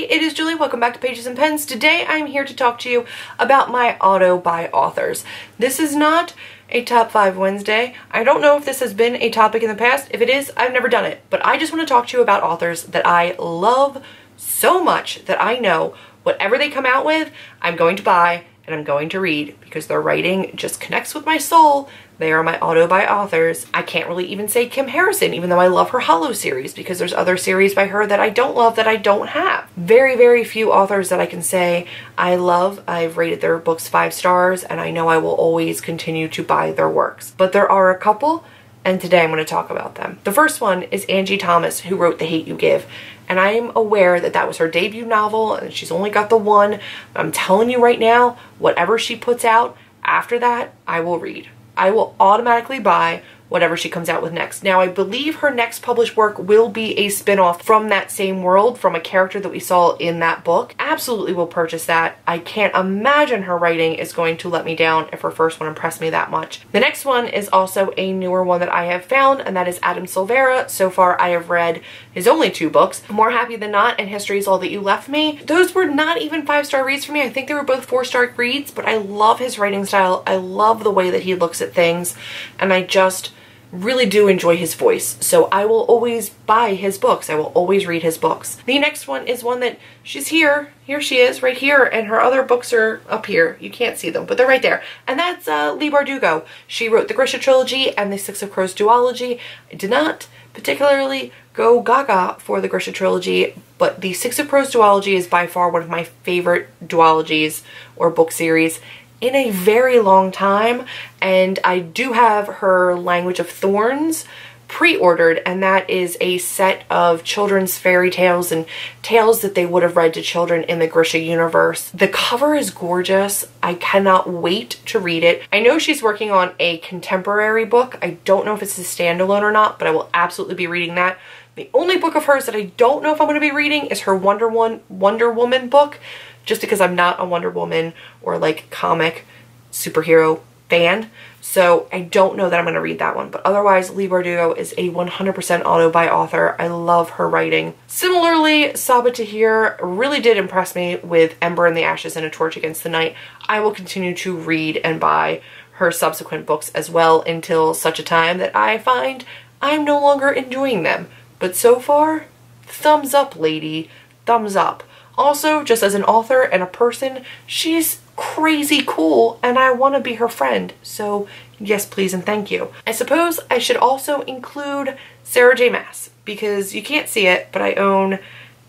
it is Julie. Welcome back to Pages and Pens. Today I'm here to talk to you about my auto by authors. This is not a top 5 Wednesday. I don't know if this has been a topic in the past. If it is, I've never done it. But I just want to talk to you about authors that I love so much that I know whatever they come out with, I'm going to buy and I'm going to read because their writing just connects with my soul. They are my auto by authors. I can't really even say Kim Harrison, even though I love her Hollow series, because there's other series by her that I don't love that I don't have. Very, very few authors that I can say I love. I've rated their books 5 stars, and I know I will always continue to buy their works. But there are a couple, and today I'm going to talk about them. The first one is Angie Thomas, who wrote The Hate U Give. And I am aware that that was her debut novel, and she's only got the one. I'm telling you right now, whatever she puts out after that, I will read. I will automatically buy whatever she comes out with next. Now, I believe her next published work will be a spin-off from that same world, from a character that we saw in that book. Absolutely will purchase that. I can't imagine her writing is going to let me down if her first one impressed me that much. The next one is also a newer one that I have found, and that is Adam Silvera. So far, I have read his only 2 books, More Happy Than Not and History Is All That You Left Me. Those were not even 5-star reads for me. I think they were both 4-star reads, but I love his writing style. I love the way that he looks at things, and I just really do enjoy his voice. So I will always buy his books. I will always read his books. The next one is one that she's here. Here she is right here, and her other books are up here. You can't see them, but they're right there. And that's Leigh Bardugo. She wrote the Grisha trilogy and the Six of Crows duology. I did not particularly go gaga for the Grisha trilogy, but the Six of Crows duology is by far one of my favorite duologies or book series in a very long time, and I do have her Language of Thorns pre-ordered, and that is a set of children's fairy tales and tales that they would have read to children in the Grisha universe. The cover is gorgeous. I cannot wait to read it. I know she's working on a contemporary book. I don't know if it's a standalone or not, but I will absolutely be reading that. The only book of hers that I don't know if I'm going to be reading is her Wonder Woman book, just because I'm not a Wonder Woman or like comic superhero fan. So I don't know that I'm going to read that one. But otherwise, Leigh Bardugo is a 100% auto by author. I love her writing. Similarly, Sabaa Tahir really did impress me with Ember in the Ashes and A Torch Against the Night. I will continue to read and buy her subsequent books as well until such a time that I find I'm no longer enjoying them. But so far, thumbs up, lady. Thumbs up. Also, just as an author and a person, she's crazy cool and I want to be her friend. So yes, please and thank you. I suppose I should also include Sarah J. Maas, because you can't see it, but I own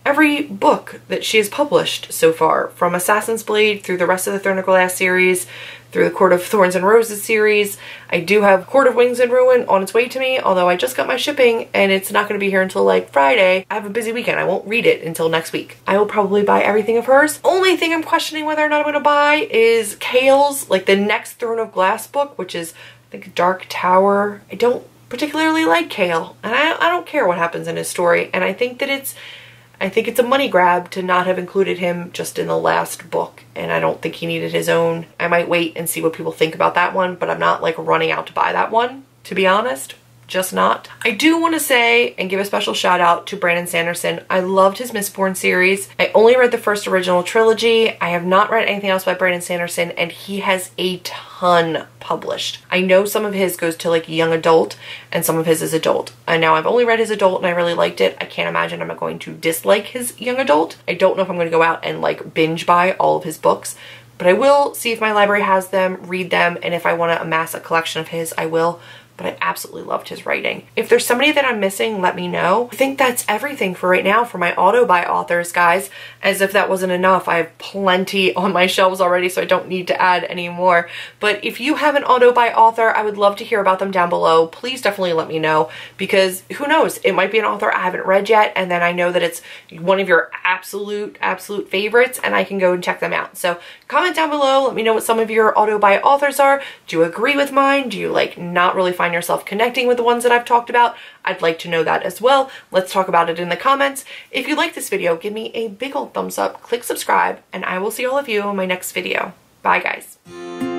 every book that she has published so far, from Assassin's Blade through the rest of the Throne of Glass series, through the Court of Thorns and Roses series. I do have Court of Wings and Ruin on its way to me, although I just got my shipping and it's not going to be here until like Friday. I have a busy weekend. I won't read it until next week. I will probably buy everything of hers. Only thing I'm questioning whether or not I'm going to buy is Chaol's, like the next Throne of Glass book, which is I think Dark Tower. I don't particularly like Chaol, and I don't care what happens in his story, and I think that it's a money grab to not have included him just in the last book, and I don't think he needed his own. I might wait and see what people think about that one, but I'm not like running out to buy that one, to be honest. Just not. I do want to say and give a special shout out to Brandon Sanderson. I loved his Mistborn series. I only read the first original trilogy. I have not read anything else by Brandon Sanderson, and he has a ton published. I know some of his goes to like young adult and some of his is adult. And now I've only read his adult and I really liked it. I can't imagine I'm going to dislike his young adult. I don't know if I'm going to go out and like binge buy all of his books, but I will see if my library has them, read them, and if I want to amass a collection of his, I will. But I absolutely loved his writing. If there's somebody that I'm missing, let me know. I think that's everything for right now for my auto by authors, guys. As if that wasn't enough, I have plenty on my shelves already, so I don't need to add any more. But if you have an auto by author, I would love to hear about them down below. Please definitely let me know, because who knows, it might be an author I haven't read yet, and then I know that it's one of your absolute favorites, and I can go and check them out. So comment down below, let me know what some of your auto by authors are. Do you agree with mine? Do you like not really find yourself connecting with the ones that I've talked about? I'd like to know that as well. Let's talk about it in the comments. If you like this video, give me a big old thumbs up, click subscribe, and I will see all of you in my next video. Bye, guys.